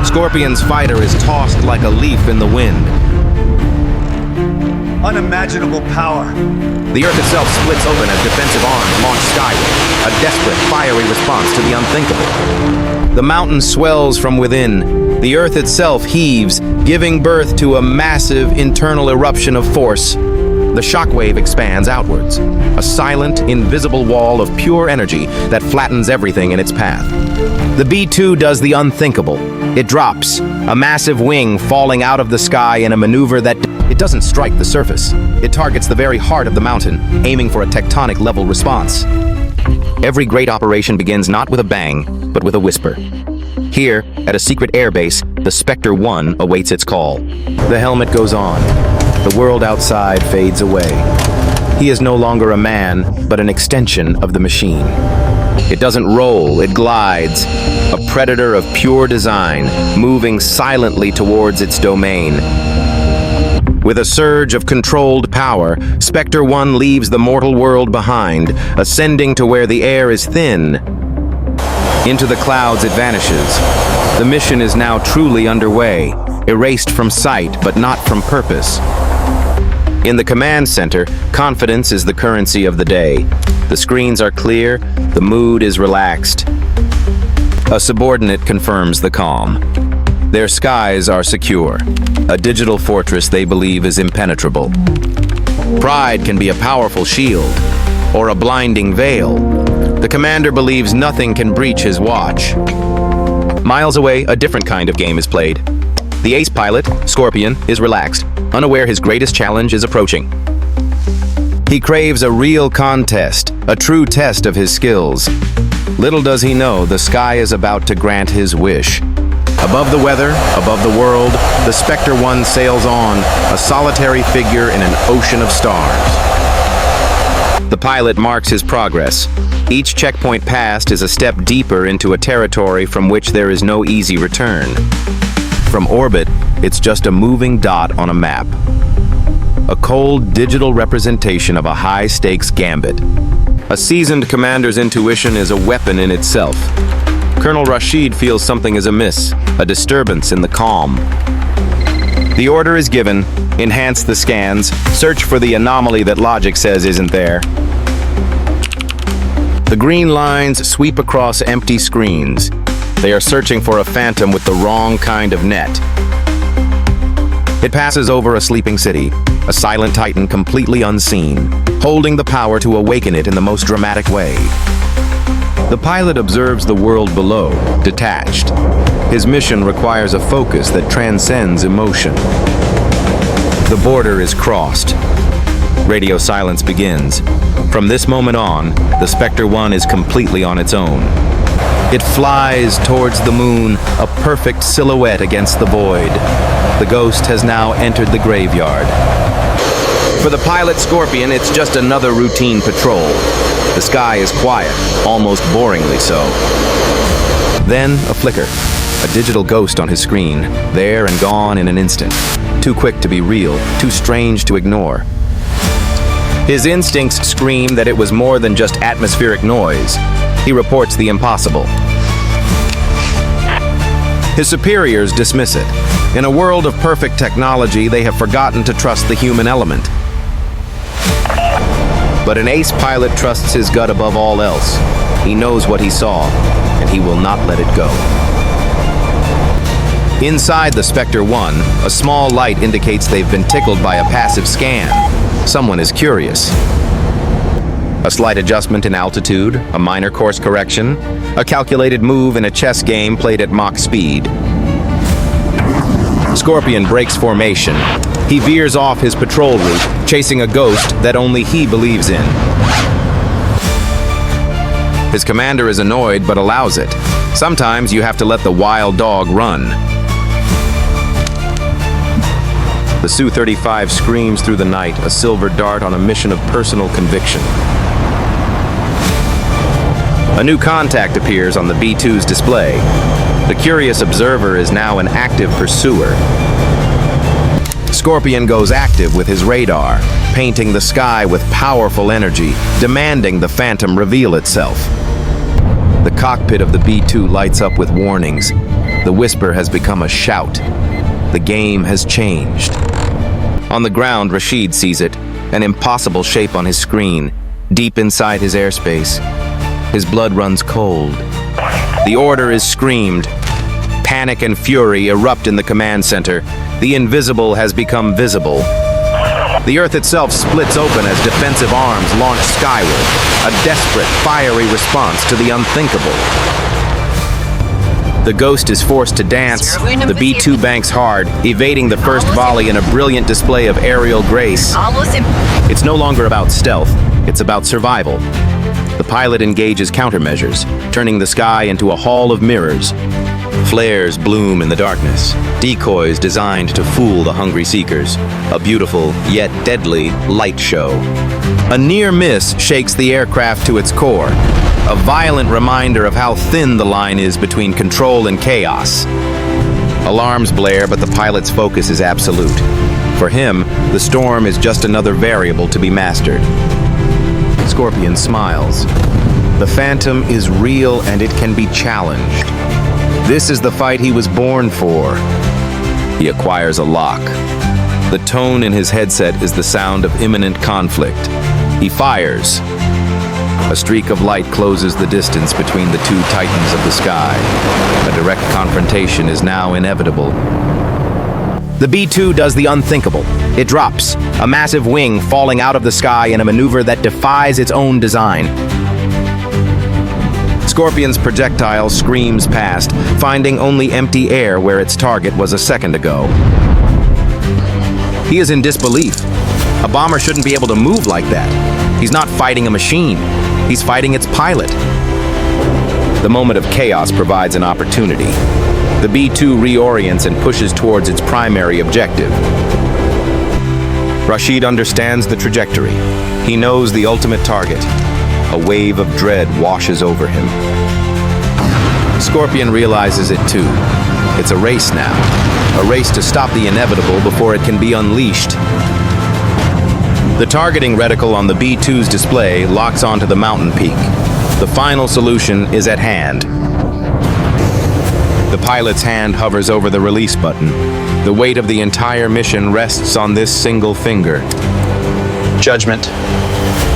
Scorpion's fighter is tossed like a leaf in the wind. Unimaginable power. The Earth itself splits open as defensive arms launch skyward, a desperate, fiery response to the unthinkable. The mountain swells from within. The Earth itself heaves, giving birth to a massive internal eruption of force. The shockwave expands outwards, a silent, invisible wall of pure energy that flattens everything in its path. The B-2 does the unthinkable. It drops, a massive wing falling out of the sky in a maneuver that it doesn't strike the surface. It targets the very heart of the mountain, aiming for a tectonic-level response. Every great operation begins not with a bang, but with a whisper. Here, at a secret airbase, the Spectre 1 awaits its call. The helmet goes on. The world outside fades away. He is no longer a man, but an extension of the machine. It doesn't roll, it glides, a predator of pure design, moving silently towards its domain. With a surge of controlled power, Spectre 1 leaves the mortal world behind, ascending to where the air is thin. Into the clouds it vanishes. The mission is now truly underway, erased from sight but not from purpose. In the command center, confidence is the currency of the day. The screens are clear, the mood is relaxed. A subordinate confirms the calm. Their skies are secure, a digital fortress they believe is impenetrable. Pride can be a powerful shield, or a blinding veil. The commander believes nothing can breach his watch. Miles away, a different kind of game is played. The ace pilot, Scorpion, is relaxed, unaware his greatest challenge is approaching. He craves a real contest, a true test of his skills. Little does he know the sky is about to grant his wish. Above the weather, above the world, the Spectre 1 sails on, a solitary figure in an ocean of stars. The pilot marks his progress. Each checkpoint passed is a step deeper into a territory from which there is no easy return. From orbit, it's just a moving dot on a map. A cold digital representation of a high-stakes gambit. A seasoned commander's intuition is a weapon in itself. Colonel Rashid feels something is amiss, a disturbance in the calm. The order is given: enhance the scans, search for the anomaly that logic says isn't there. The green lines sweep across empty screens. They are searching for a phantom with the wrong kind of net. It passes over a sleeping city, a silent titan completely unseen, holding the power to awaken it in the most dramatic way. The pilot observes the world below, detached. His mission requires a focus that transcends emotion. The border is crossed. Radio silence begins. From this moment on, the Spectre 1 is completely on its own. It flies towards the moon, a perfect silhouette against the void. The ghost has now entered the graveyard. For the pilot Scorpion, it's just another routine patrol. The sky is quiet, almost boringly so. Then, a flicker. A digital ghost on his screen, there and gone in an instant. Too quick to be real, too strange to ignore. His instincts scream that it was more than just atmospheric noise. He reports the impossible. His superiors dismiss it. In a world of perfect technology, they have forgotten to trust the human element. But an ace pilot trusts his gut above all else. He knows what he saw, and he will not let it go. Inside the Spectre 1, a small light indicates they've been tickled by a passive scan. Someone is curious. A slight adjustment in altitude, a minor course correction, a calculated move in a chess game played at Mach speed. Scorpion breaks formation. He veers off his patrol route, chasing a ghost that only he believes in. His commander is annoyed but allows it. Sometimes you have to let the wild dog run. The Su-35 screams through the night, a silver dart on a mission of personal conviction. A new contact appears on the B-2's display. The curious observer is now an active pursuer. Scorpion goes active with his radar, painting the sky with powerful energy, demanding the phantom reveal itself. The cockpit of the B-2 lights up with warnings. The whisper has become a shout. The game has changed. On the ground, Rashid sees it, an impossible shape on his screen, deep inside his airspace. His blood runs cold. The order is screamed. Panic and fury erupt in the command center. The invisible has become visible. The Earth itself splits open as defensive arms launch skyward, a desperate, fiery response to the unthinkable. The Ghost is forced to dance. The B-2 banks hard, evading the first volley in a brilliant display of aerial grace. It's no longer about stealth, it's about survival. The pilot engages countermeasures, turning the sky into a hall of mirrors. Flares bloom in the darkness, decoys designed to fool the hungry seekers. A beautiful, yet deadly, light show. A near miss shakes the aircraft to its core, a violent reminder of how thin the line is between control and chaos. Alarms blare, but the pilot's focus is absolute. For him, the storm is just another variable to be mastered. Scorpion smiles. The Phantom is real and it can be challenged. This is the fight he was born for. He acquires a lock. The tone in his headset is the sound of imminent conflict. He fires. A streak of light closes the distance between the two titans of the sky. A direct confrontation is now inevitable. The B-2 does the unthinkable. It drops, a massive wing falling out of the sky in a maneuver that defies its own design. Scorpion's projectile screams past, finding only empty air where its target was a second ago. He is in disbelief. A bomber shouldn't be able to move like that. He's not fighting a machine. He's fighting its pilot. The moment of chaos provides an opportunity. The B-2 reorients and pushes towards its primary objective. Rashid understands the trajectory. He knows the ultimate target. A wave of dread washes over him. Scorpion realizes it too. It's a race now. A race to stop the inevitable before it can be unleashed. The targeting reticle on the B-2's display locks onto the mountain peak. The final solution is at hand. The pilot's hand hovers over the release button. The weight of the entire mission rests on this single finger. Judgment.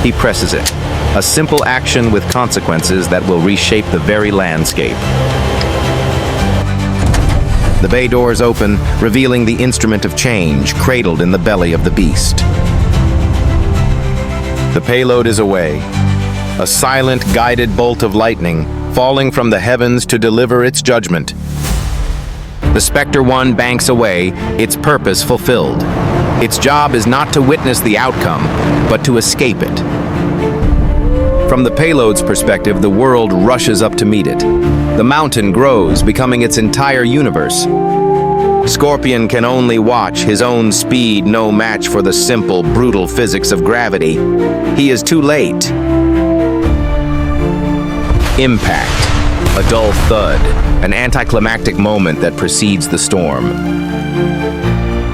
He presses it. A simple action with consequences that will reshape the very landscape. The bay doors open, revealing the instrument of change cradled in the belly of the beast. The payload is away. A silent, guided bolt of lightning, falling from the heavens to deliver its judgment. The Spectre 1 banks away, its purpose fulfilled. Its job is not to witness the outcome, but to escape it. From the payload's perspective, the world rushes up to meet it. The mountain grows, becoming its entire universe. Scorpion can only watch, his own speed no match for the simple, brutal physics of gravity. He is too late. Impact. A dull thud, an anticlimactic moment that precedes the storm.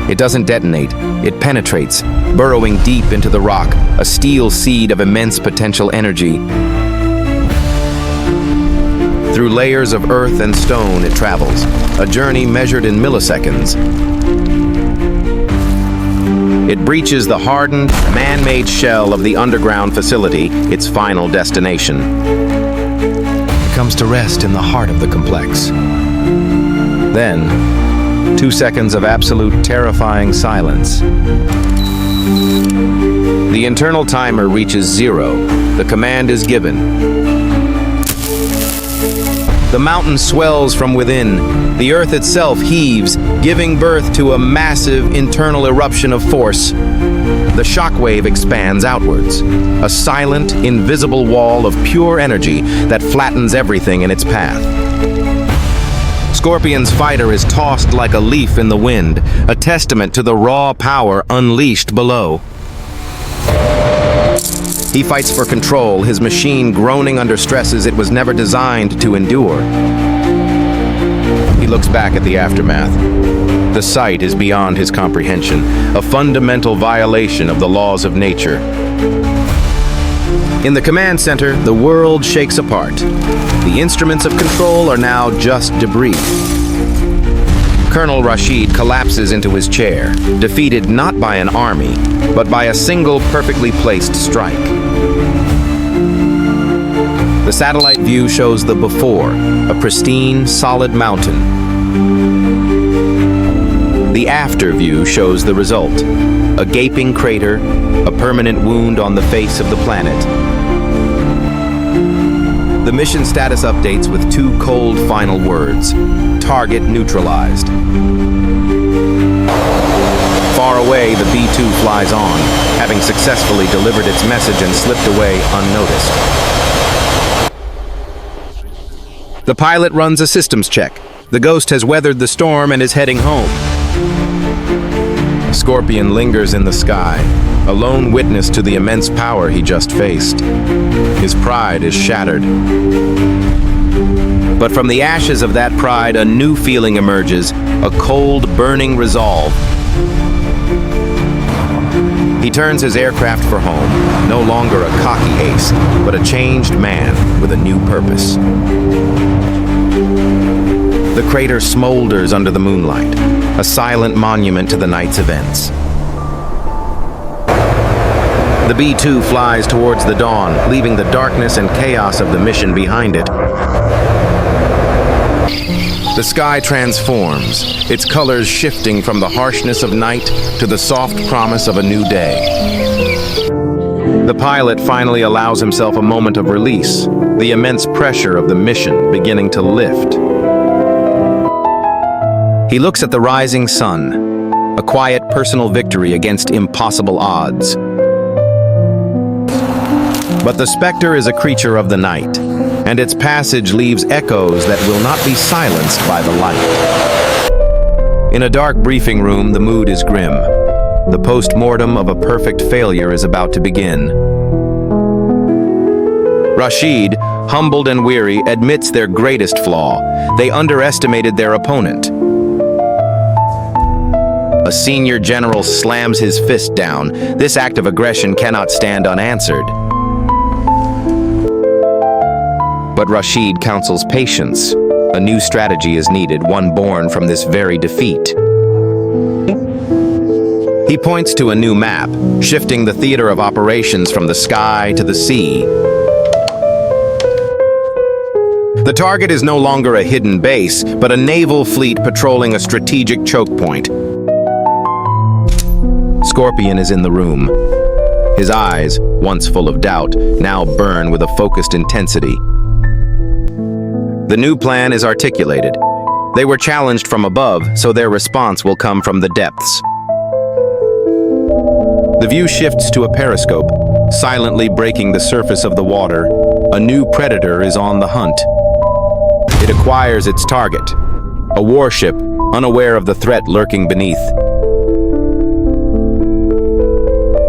It doesn't detonate, it penetrates, burrowing deep into the rock, a steel seed of immense potential energy. Through layers of earth and stone it travels, a journey measured in milliseconds. It breaches the hardened, man-made shell of the underground facility, its final destination. It comes to rest in the heart of the complex. Then, 2 seconds of absolute terrifying silence. The internal timer reaches 0. The command is given. The mountain swells from within. The earth itself heaves, giving birth to a massive internal eruption of force. The shockwave expands outwards, a silent, invisible wall of pure energy that flattens everything in its path. Scorpion's fighter is tossed like a leaf in the wind, a testament to the raw power unleashed below. He fights for control, his machine groaning under stresses it was never designed to endure. He looks back at the aftermath. The sight is beyond his comprehension, a fundamental violation of the laws of nature. In the command center, the world shakes apart. The instruments of control are now just Debrief. Colonel Rashid collapses into his chair, defeated not by an army, but by a single perfectly placed strike. The satellite view shows the before, a pristine, solid mountain. The after view shows the result, a gaping crater, a permanent wound on the face of the planet. The mission status updates with 2 cold final words: target neutralized. Far away, the B-2 flies on, having successfully delivered its message and slipped away unnoticed. The pilot runs a systems check. The Ghost has weathered the storm and is heading home. Scorpion lingers in the sky, a lone witness to the immense power he just faced. His pride is shattered. But from the ashes of that pride, a new feeling emerges, a cold, burning resolve. He turns his aircraft for home, no longer a cocky ace, but a changed man with a new purpose. The crater smolders under the moonlight, a silent monument to the night's events. The B-2 flies towards the dawn, leaving the darkness and chaos of the mission behind it. The sky transforms, its colors shifting from the harshness of night to the soft promise of a new day. The pilot finally allows himself a moment of release, the immense pressure of the mission beginning to lift. He looks at the rising sun, a quiet personal victory against impossible odds. But the Spectre is a creature of the night, and its passage leaves echoes that will not be silenced by the light. In a dark briefing room, the mood is grim. The post-mortem of a perfect failure is about to begin. Rashid, humbled and weary, admits their greatest flaw. They underestimated their opponent. A senior general slams his fist down. This act of aggression cannot stand unanswered. But Rashid counsels patience. A new strategy is needed, one born from this very defeat. He points to a new map, shifting the theater of operations from the sky to the sea. The target is no longer a hidden base, but a naval fleet patrolling a strategic choke point. Scorpion is in the room. His eyes, once full of doubt, now burn with a focused intensity. The new plan is articulated. They were challenged from above, so their response will come from the depths. The view shifts to a periscope, silently breaking the surface of the water. A new predator is on the hunt. It acquires its target, a warship unaware of the threat lurking beneath.